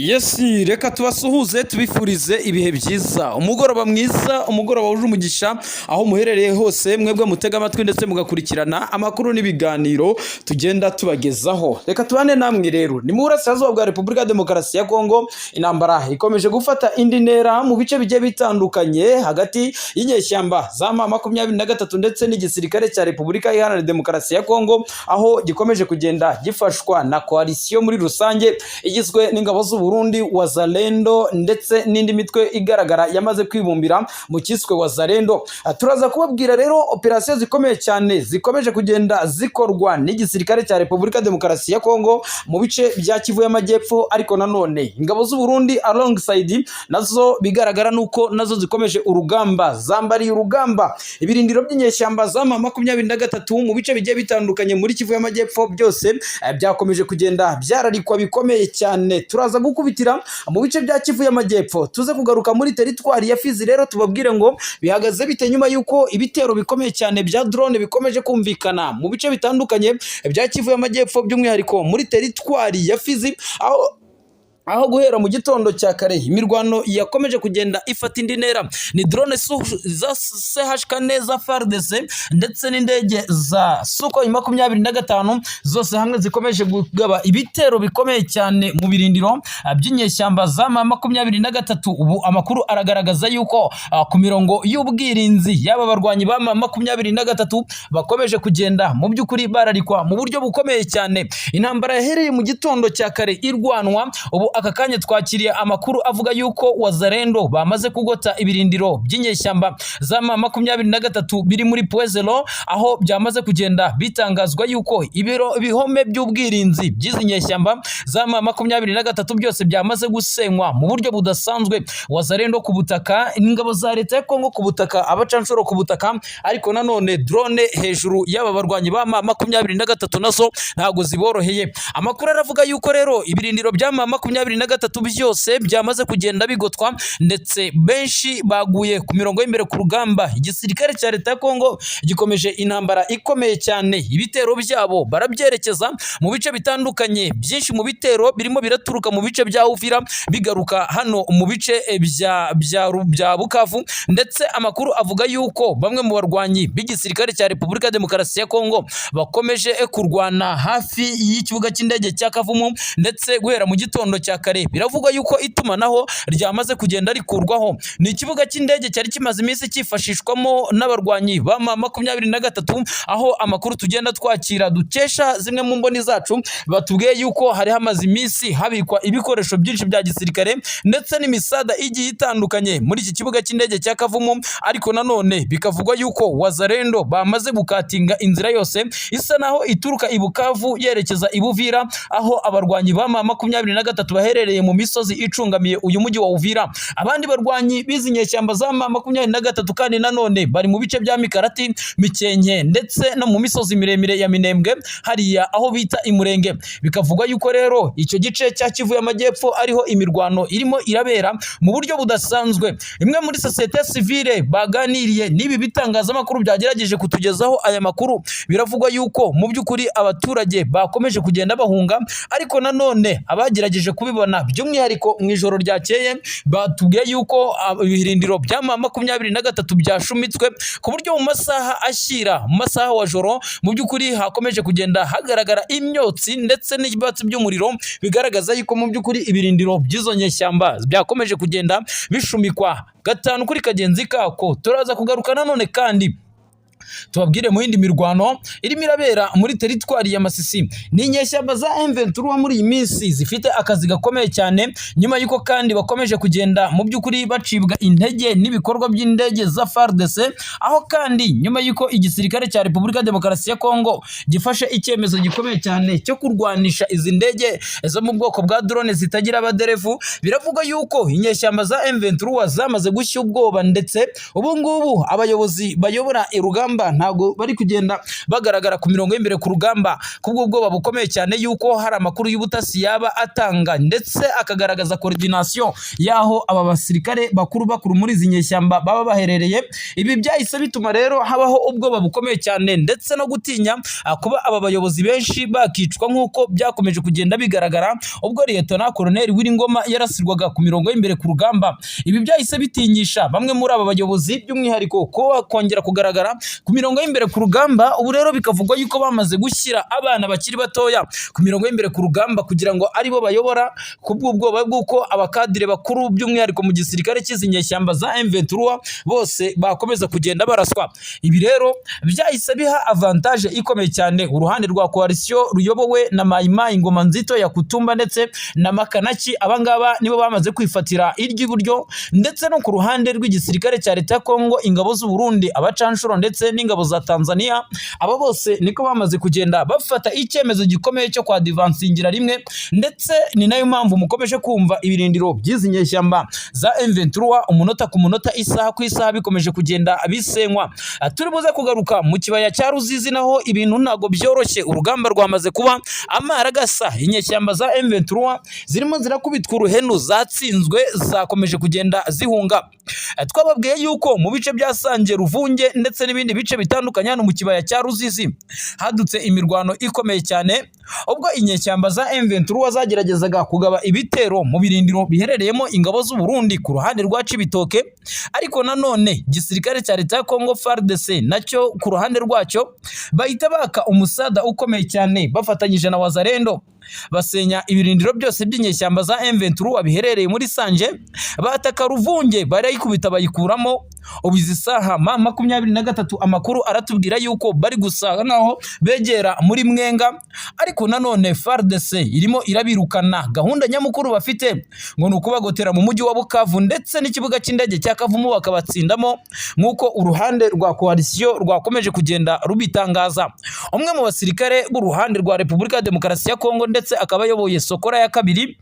Yes, reka tubasuhuze tubifurize ibihe byiza, umugoroba mwiza, umugoroba wuje umugisha aho muherereye hose, mwebwe mutega amatwi ndetse mugakurikirana amakuru n'ibiganiro tugenda tubagezaho. Reka tubane namwe rero, ni mu burasirazuba bwa Repubulika ya Demokarasi ya Kongo, intambara ikomeje gufata indi ntera mu bice bigiye bitandukanye hagati y'inyeshyamba za M23 ndetse n'igisirikare cya Repubulika Iharanira Demokarasi ya Kongo, aho gikomeje kugenda gifashwa na koalisiyo muri rusange igizwe n'ingabo z'u Burundi, Wazalendo ndetse n'indi mitwe igaragara yamaze kwibumbira mu kiswe Wazalendo. Turaza kubabwira rero operasiyo zikomeye cyane zikomeje kugenda zikorwa n'igisirikare cya Repubulika Demokarasi ya Kongo mu bice bya Kivu y'Amajyepfo, ariko nanone ingabo z'u Burundi alongside nazo bigaragara nuko nazo zikomeje urugamba, zambariye urugamba ibirindiro by'inyeshyamba za M23 mu bice bigiye bitandukanye muri Kivu y'Amajyepfo, byose byakomeje kugenda byararikwa bikomeye cyane. Turaza gukubitira mu bice bya Kivu y'Amajyepfo, tuze kugaruka muri teritwari ya Fizi rero tubabwire ngo bihagaze bite nyuma yuko ibitero bikomeye cyane bya drone bikomeje kumvikana mu bice bitandukanye bya Kivu y'Amajyepfo, by'umwihariko muri teritwari ya Fizi, aho guhera mu gitondo cya kare imirwano yakomeje kugenda ifata indi ntera. Ni drone za CH4 za FARDC ndetse n'indege za Sukhoi 25 zose hamwe zikomeje kugaba ibitero bikomeye cyane mu birindiro by'inyeshyamba za M23. Ubu amakuru aragaragaza yuko ku mirongo y'ubwirinzi y'aba barwanyi ba M23 bakomeje kugenda mu by'ukuri bararikwa mu buryo bukomeye cyane. Intambara yahereye mu gitondo cya kare irwanwa, ubu aka kanya twakiriye amakuru avuga yuko Wazalendo bamaze kugota ibirindiro by'inyeshyamba za M23 biri muri Puezelo, aho byamaze kugenda bitangazwa yuko ibihome by'ubwirinzi by'izi nyeshyamba za M23 byose byamaze gusenywa mu buryo budasanzwe. Wazalendo ku butaka, ingabo za leta ya Kongo ku butaka, abacanshuro ku butaka, ariko nanone drone hejuru y'aba barwanyi ba M23 nazo ntago ziboroheye. Amakuru aravuga yuko rero ibirindiro bya M23 byose byamaze kugenda bigotwa ndetse benshi baguye ku mirongo y'imbere ku rugamba. Igisirikare cya leta ya Kongo gikomeje intambara ikomeye cyane, ibitero byabo barabyerekeza mu bice bitandukanye. Byinshi mu bitero birimo biraturuka mu bice bya Uvira bigaruka hano mu bice bya Bukavu, ndetse amakuru avuga yuko bamwe mu barwanyi b'igisirikare cya Repubulika ya Demokarasi ya Kongo bakomeje kurwana hafi y'ikibuga cy'indege cya Kavumu, ndetse guhera mu gitondo cya kare biravugwa yuko itumanaho ryamaze kugenda rikurwaho. Ni ikibuga cy'indege cyari kimaze iminsi cyifashishwamo n'abarwanyi ba M23, aho amakuru tugenda twakira dukesha zimwe mu mboni zacu batubwiye yuko hari hamaze iminsi habikwa ibikoresho byinshi bya gisirikare ndetse n'imisada igiye itandukanye muri iki kibuga cy'indege cya Kavumu, ariko nanone bikavugwa yuko Wazalendo bamaze gukatinga inzira yose isa naho ituruka i Bukavu yerekeza i Buvira, aho abarwanyi ba M23 baherereye mu misozi icungamiye uyu mujyi wa Uvira. Abandi barwanyi bizi nyeshyamba za M23 kandi nanone bari mu bice bya Mikarati, Mikenke ndetse no mu misozi miremire ya Minembwe hariya aho bita Imurenge. Bikavugwa yuko rero icyo gice cya Kivu y'Amajyepfo ariho imirwano irimo irabera mu buryo budasanzwe. Imwe muri societe civile baganiriye n'ibi bitangazamakuru byagerageje kutugezaho aya makuru, biravugwa yuko mu by'ukuri abaturage bakomeje kugenda bahunga, ariko nanone abagerageje kubibona by'umwihariko mu ijoro ryakeye batubwiye yuko ibirindiro bya M23 byashumitswe ku buryo mu masaha ashyira mu masaha wa joro mu by'ukuri hakomeje kugenda hagaragara imyotsi ndetse n'ibibatsi by'umuriro, bigaragaza yuko mu by'ukuri ibirindiro by'izo nyeshyamba byakomeje kugenda bishumikwa gatanu kuri kagenzi kako. Turaza kugaruka nanone kandi tubabwire mu yindi mirwano irimo irabera muri teritwari ya Masisi. Ni inyeshyamba za M23 muri iyi minsi zifite akazi gakomeye cyane, nyuma yuko kandi bakomeje kugenda mu by'ukuri bacibwa intege n'ibikorwa by'indege za FARDC, aho kandi nyuma yuko igisirikare cya Repubulika ya Demokarasi ya Kongo gifashe icyemezo gikomeye cyane cyo kurwanisha izi ndege zo mu bwoko bwa drone zitagira abaderevu. Biravuga yuko inyeshyamba za M23 zamaze gushya ubwoba, ndetse ubu ngubu abayobozi bayobora urugamba rugamba ntago bari kugenda bagaragara ku mirongo y'imbere ku rugamba, kubwo ubwoba bukomeye cyane yuko hari amakuru y'ubutasi yaba atanga ndetse akagaragaza coordination yaho aba basirikare bakuru muri izi nyeshyamba baba baherereye. Ibi byahise bituma rero habaho ubwoba bukomeye cyane ndetse no gutinya kuba aba bayobozi benshi bakicwa nk'uko byakomeje kugenda bigaragara ubwo Lieutenant Colonel Wiringoma yarasirwaga ku mirongo y'imbere ku rugamba. Ibi byahise bitinyisha bamwe muri aba bayobozi by'umwihariko ko kongera kugaragara ku mirongo y'imbere ku rugamba. Ubu rero bikavugwa yuko bamaze gushyira abana bakiri batoya ku mirongo y'imbere ku rugamba kugira ngo aribo bayobora, kubw'ubwoba bw'uko abakadire bakuru by'umwihariko mu gisirikare cy'izi nyeshyamba za M23 bose bakomeza kugenda baraswa. Ibi rero byahise biha avantage ikomeye cyane uruhande rwa coalition ruyobowe na Maimai Ngoma Nzito ya Kutumba ndetse na Makanaki. Abangaba nibo bamaze kwifatira iry'iburyo, ndetse no ku ruhande rw'igisirikare cya leta ya Kongo, ingabo z'u Burundi, abacanshuro ndetse n'ingabo za Tanzania, aba bose niko bamaze kugenda bafata icyemezo gikomeye cyo kwa divansingira rimwe, ndetse ni nayo mpamvu mukomeje kumva ibirindiro by'izi nyeshyamba za M23 umunota ku munota, isaha ku isaha bikomeje kugenda bisenywa. Turi buze kugaruka mu kibaya cya Ruzizi, naho ibintu ntago byoroshye, urugamba rwamaze kuba amaragasa. Inyeshyamba za M23 zirimo zirakubitwa uruhenu, zatsinzwe, zakomeje kugenda zihunga. Twababwiye yuko mu bice bya Sange, Ruvunge ndetse n'ibindi bice bitandukanye hano mu kibaya cya Ruzizi hadutse imirwano ikomeye cyane, ubwo inyeshyamba za M23 zageragezaga kugaba ibitero mu birindiro biherereyemo ingabo z'u Burundi ku ruhande rwa Cibitoke, ariko nanone gisirikare cya leta ya Kongo FARDC nacyo ku ruhande rwacyo bahita baka umusada ukomeye cyane bafatanyije na Wazalendo, basenya ibirindiro byose by'inyeshyamba za M23 biherereye muri Sanje, bataka Ruvunge barayikubita bayikuramo. Ubu izi saha 23 amakuru aratubwira yuko bari gusaga naho begera muri Mwenga, ariko nanone FARDC irimo irabirukana. Gahunda nyamukuru bafite ngo nukubagotera mu mujyi wa Bukavu ndetse n'ikibuga cy'indege cya Kavumu bakabatsindamo, nk'uko uruhande rwa coalition rwakomeje kugenda rubitangaza. Umwe mu basirikare b'uruhande rwa Repubulika ya Demokarasi ya Kongo ndetse akaba ayoboye Sokora ya kabiri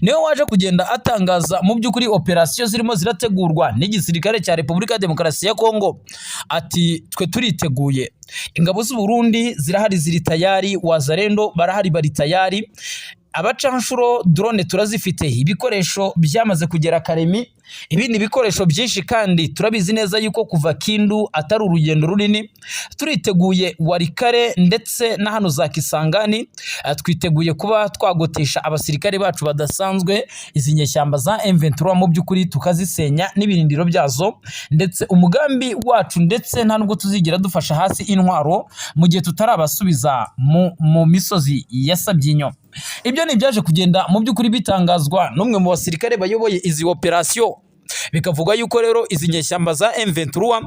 niwe waje kugenda atangaza mu by'ukuri operasiyo zirimo zirategurwa n'igisirikare cya Repubulika ya Demokarasi ya Kongo, ati twe turiteguye, ingabo z'u Burundi zirahari ziri tayari, Wazalendo barahari bari tayari, abacanshuro drone turazifite, ibikoresho byamaze kugera Karemi, ibindi bikoresho byinshi kandi turabizi neza yuko kuva Kindu atari urugendo runini. Turiteguye Warikare ndetse na hano za Kisangani, twiteguye kuba twagotesha abasirikare bacu badasanzwe izi nyeshyamba za M23 mu by'ukuri tukazisenya n'ibirindiro byazo, ndetse umugambi wacu ndetse nta nubwo tuzigira dufasha hasi intwaro mu gihe tutarabasubiza mu misozi ya Sabyinyo. Ibyo ni byaje kugenda mu by'ukuri bitangazwa n'umwe mu basirikare bayoboye izi operasiyo. Bikavuga yuko rero izi nyeshyamba za M23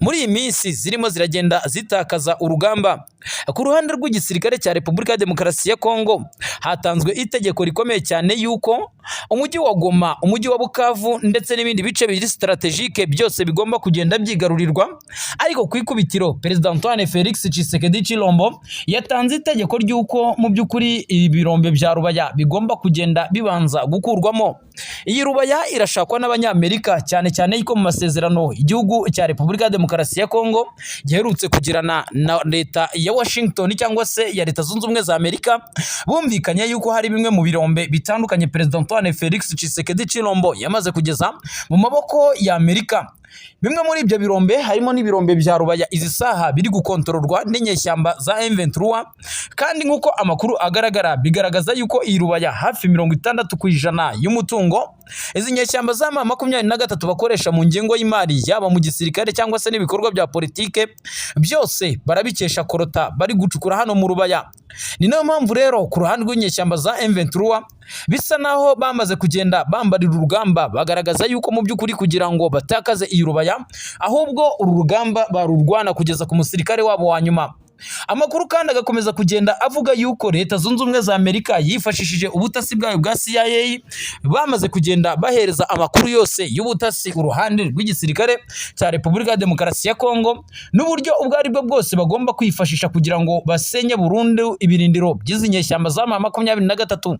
muri iyi minsi zirimo ziragenda zitakaza urugamba. Ku ruhande rw'igisirikare cya Repubulika ya Demokarasi ya Kongo hatanzwe itegeko rikomeye cyane yuko umujyi wa Goma, umujyi wa Bukavu ndetse n'ibindi bice biri strategique byose bigomba kugenda byigarurirwa, ariko ku ikubitiro Perezida Antoine Felix Tshisekedi Chilombo yatanze itegeko ry'uko mu by'ukuri ibirombe bya Rubaya bigomba kugenda bibanza gukurwamo. Iyi Rubaya irashakwa n'Abanyamerika cyane cyane yuko mu masezerano igihugu cya Repubulika ya Demokarasi ya Kongo giherutse kugirana na leta ya Washington cyangwa se ya Leta Zunze Ubumwe za Amerika, bumvikanye yuko hari bimwe mu birombe bitandukanye Perezida Antoine Felix Tshisekedi Chilombo yamaze kugeza mu maboko ya Amerika. Bimwe muri ibyo birombe harimo n'ibirombe bya Rubaya izi saha biri gukontororwa n'inyeshyamba za M23, kandi nk'uko amakuru agaragara bigaragaza yuko iyi Rubaya hafi 60% y'umutungo izi nyeshyamba za M23 bakoresha mu ngengo y'imari yaba mu gisirikare cyangwa se n'ibikorwa bya politike, byose barabikesha korota bari gucukura hano mu Rubaya. Ni nayo mpamvu rero ku ruhande rw'inyeshyamba za M23 bisa naho bamaze kugenda bambarira urugamba, bagaragaza yuko mu by'ukuri kugira ngo batakaze iyi Rubaya ahubwo uru rugamba barurwana kugeza ku musirikare wabo wa nyuma. Amakuru kandi agakomeza kugenda avuga yuko Leta Zunze Ubumwe za Amerika yifashishije ubutasi bwayo bwa CIA bamaze kugenda bahereza amakuru yose y'ubutasi uruhande rw'igisirikare cya Repubulika ya Demokarasi ya Kongo n'uburyo ubwo ari bwo bwose bagomba kwifashisha kugira ngo basenye burundu ibirindiro by'izi nyeshyamba za M23.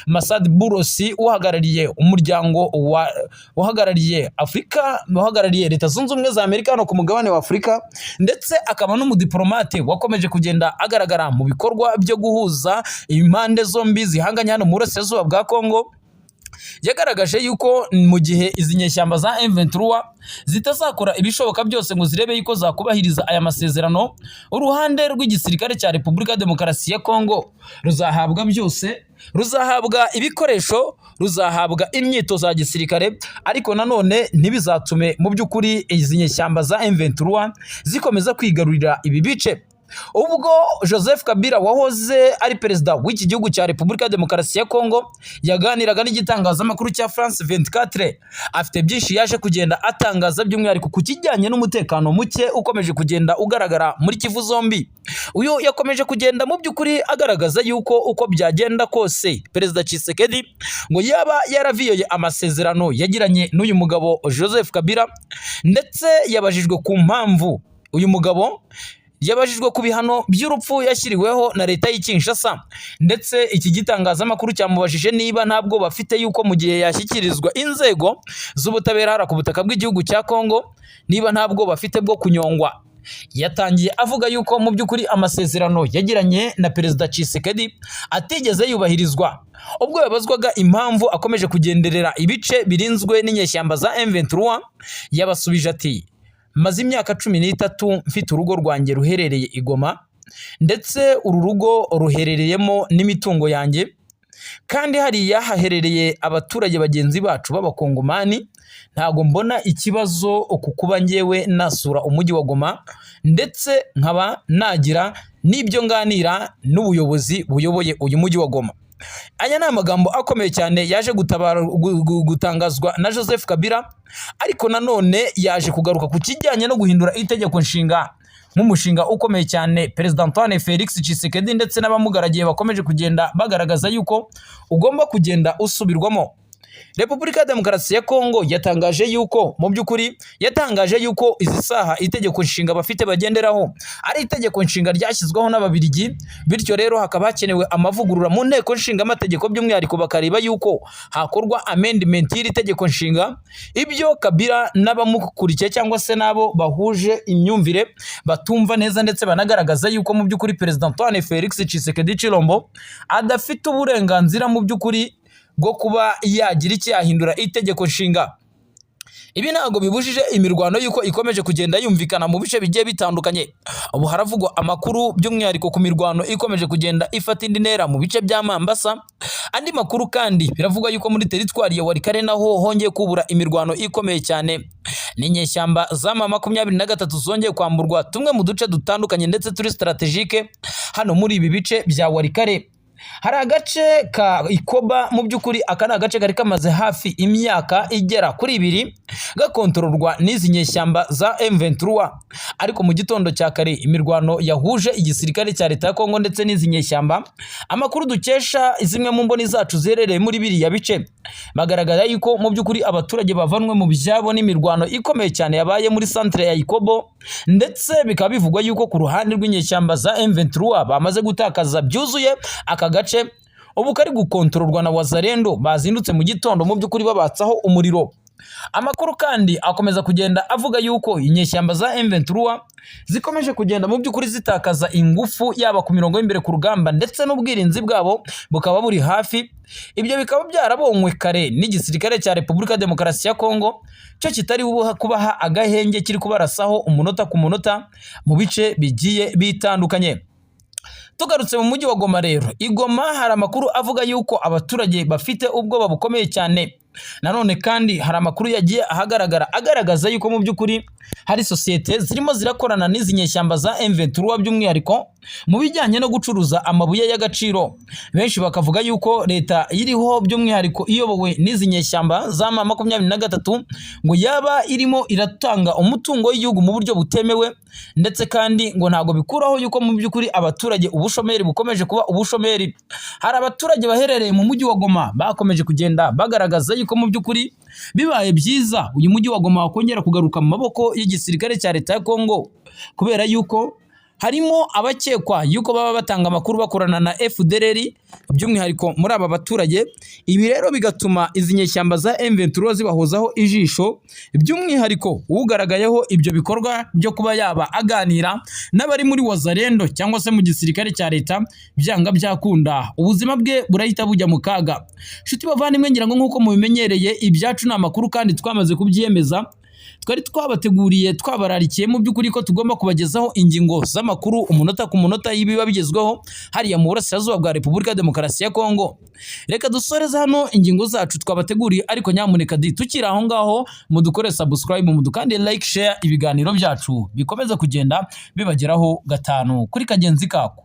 Masad Burosi uhagarariye umuryango uhagarariye Afrika, uhagarariye Leta Zunze Ubumwe za Amerika no ku mugabane wa Afrika, ndetse akaba n'umudiplomate wakomeje kugenda agaragara mu bikorwa byo guhuza impande zombi zihanganye hano mu burasirazuba bwa Kongo, yagaragaje yuko mu gihe izi nyeshyamba za M23 zitazakora ibishoboka byose ngo zirebe yuko zakubahiriza aya masezerano, uruhande rw'igisirikare cya Repubulika ya Demokarasi ya Kongo ruzahabwa byose, ruzahabwa ibikoresho, ruzahabwa imyitozo ya gisirikare, ariko nanone ntibizatume mu by'ukuri izi nyeshyamba za M23 zikomeza kwigarurira ibi bice. Ubwo Joseph Kabila wahoze ari perezida w'iki gihugu cya Repubulika ya Demokarasi ya Kongo yaganiraga n'igitangazamakuru cya France 24, afite byinshi yaje kugenda atangaza by'umwihariko ku kijyanye n'umutekano muke ukomeje kugenda ugaragara muri Kivu zombi. Uyu yakomeje kugenda mu by'ukuri agaragaza yuko uko byagenda kose Perezida Tshisekedi ngo yaba yaraviyoye amasezerano yagiranye n'uyu mugabo Joseph Kabila, ndetse yabajijwe ku mpamvu uyu mugabo yabajijwe ku bihano by'urupfu yashyiriweho na leta y'Kinshasa, ndetse iki gitangazamakuru cyamubajije niba ntabwo bafite yuko mu gihe yashyikirizwa inzego z'ubutabera hara ku butaka bw'igihugu cya Kongo niba ntabwo bafite bwo kunyongwa. Yatangiye avuga yuko mu by'ukuri amasezerano yagiranye na Perezida Tshisekedi atigeze yubahirizwa. Ubwo yabazwaga impamvu akomeje kugenderera ibice birinzwe n'inyeshyamba za M23, yabasubije ati: maze imyaka 13 mfite urugo rwanjye ruherereye i Goma, ndetse uru rugo ruherereyemo n'imitungo yanjye, kandi hariya haherereye abaturage bagenzi bacu b'abakongomani. Ntago mbona ikibazo ku kuba ngewe nasura umujyi wa Goma, ndetse nkaba nagira n'ibyo nganira n'ubuyobozi buyoboye uyu mujyi wa Goma. Aya ni amagambo akomeye cyane yaje gutangazwa na Joseph Kabila, ariko nanone yaje kugaruka ku kijyanye no guhindura itegeko nshinga nk'umushinga ukomeye cyane Perezida Antoine Felix Tshisekedi ndetse n'abamugaragiye bakomeje kugenda bagaragaza yuko ugomba kugenda usubirwamo. Repubulika ya Demokarasi ya Kongo yatangaje yuko mu by'ukuri izi saha itegeko nshinga bafite bagenderaho ari itegeko nshinga ryashyizweho n'Ababiligi, bityo rero hakaba hakenewe amavugurura mu nteko nshinga amategeko, by'umwihariko bakareba yuko hakorwa amendment y'iri tegeko nshinga. Ibyo Kabila n'abamukurikiye cyangwa se nabo bahuje imyumvire batumva neza, ndetse banagaragaza yuko mu by'ukuri Perezida Antoine Felix Tshisekedi Chilombo adafite uburenganzira mu by'ukuri bwo kuba yagira iki yahindura itegeko nshinga. Ibi ntabwo bibujije imirwano yuko ikomeje kugenda yumvikana mu bice bigiye bitandukanye. Ubu haravugwa amakuru by'umwihariko ku mirwano ikomeje kugenda ifata indi ntera mu bice bya Mambasa. Andi makuru kandi biravugwa yuko muri teritwari ya Walikale naho hongeye kubura imirwano ikomeye cyane. N'inyeshyamba za M23 zongeye kwamburwa tumwe mu duce dutandukanye ndetse turi strategique hano muri ibi bice bya Walikale. Hari agace ka Ikoba, mu by'ukuri aka ni agace kari kamaze hafi imyaka igera kuri 2 gakontororwa n'izi nyeshyamba za M23, ariko mu gitondo cya kare imirwano yahuje igisirikare cya Leta ya Kongo ndetse n'izi nyeshyamba. Amakuru dukesha zimwe mu mboni zacu zerereye muri biriya bice bagaragaza yuko mu by'ukuri abaturage bavanwe mu byabo n'imirwano ikomeye cyane yabaye muri centre ya Ikobo, ndetse bikaba bivugwa yuko ku ruhande rw'inyeshyamba za M23 bamaze gutakaza byuzuye aka gace. Ubu kari gukontororwa na Wazalendo bazindutse mu gitondo mu by'ukuri babatsaho umuriro. Amakuru kandi akomeza kugenda avuga yuko inyeshyamba za M23 zikomeje kugenda mu by'ukuri zitakaza ingufu yaba ku mirongo y'imbere ku rugamba, ndetse n'ubwirinzi bwabo bukaba buri hafi. Ibyo bikaba byarabonywe kare n'igisirikare cya Repubulika ya Demokarasi ya Kongo, cyo kitari kubaha agahenge kiri kubarasaho umunota ku munota mu bice bigiye bitandukanye. Tugarutse mu mujyi wa Goma rero, i Goma hari amakuru avuga yuko abaturage bafite ubwoba bukomeye cyane nanone kandi hari amakuru yagiye agaragaza yuko mu by'ukuri hari sosiyete zirimo zirakorana n'izi nyeshyamba za M23 by'umwihariko mu bijyanye no gucuruza amabuye y'agaciro. Benshi bakavuga yuko leta iriho by'umwihariko iyobowe n'izi nyeshyamba za M23 ngo yaba irimo iratanga umutungo w'igihugu mu buryo butemewe, ndetse kandi ngo ntago bikuraho yuko mu by'ukuri abaturage ubushomeri bukomeje kuba ubushomeri. Hari abaturage baherereye mu mujyi wa Goma bakomeje kugenda bagaragaza yuko mu by'ukuri bibaye byiza uyu mujyi wa Goma wakongera kugaruka mu maboko y'igisirikare cya leta ya Kongo, kubera yuko harimo abakekwa yuko baba batanga amakuru bakorana na FDLR by'umwihariko muri aba baturage. Ibi rero bigatuma izi nyeshyamba za M23 zibahozaho ijisho, by'umwihariko ugaragayeho ibyo bikorwa byo kuba yaba aganira n'abari muri Wazalendo cyangwa se mu gisirikare cya leta, byanga byakunda ubuzima bwe burahita bujya mu kaga. Shuti bavandimwe, ngira ngo nkuko mubimenyereye ibyacu ni amakuru kandi twamaze kubyiyemeza, twari twabateguriye twabararikiye mu by'ukuri ko tugomba kubagezaho ingingo z'amakuru umunota ku munota y'ibiba bigezweho hariya mu burasirazuba bwa Repubulika Demokarasi ya Kongo. Reka dusoreze hano ingingo zacu twabateguriye, ariko nyamuneka tukiri aho ngaho mudukore subscribe, mudukande like, share, ibiganiro byacu bikomeza kugenda bibageraho gatanu kuri kagenzi kako.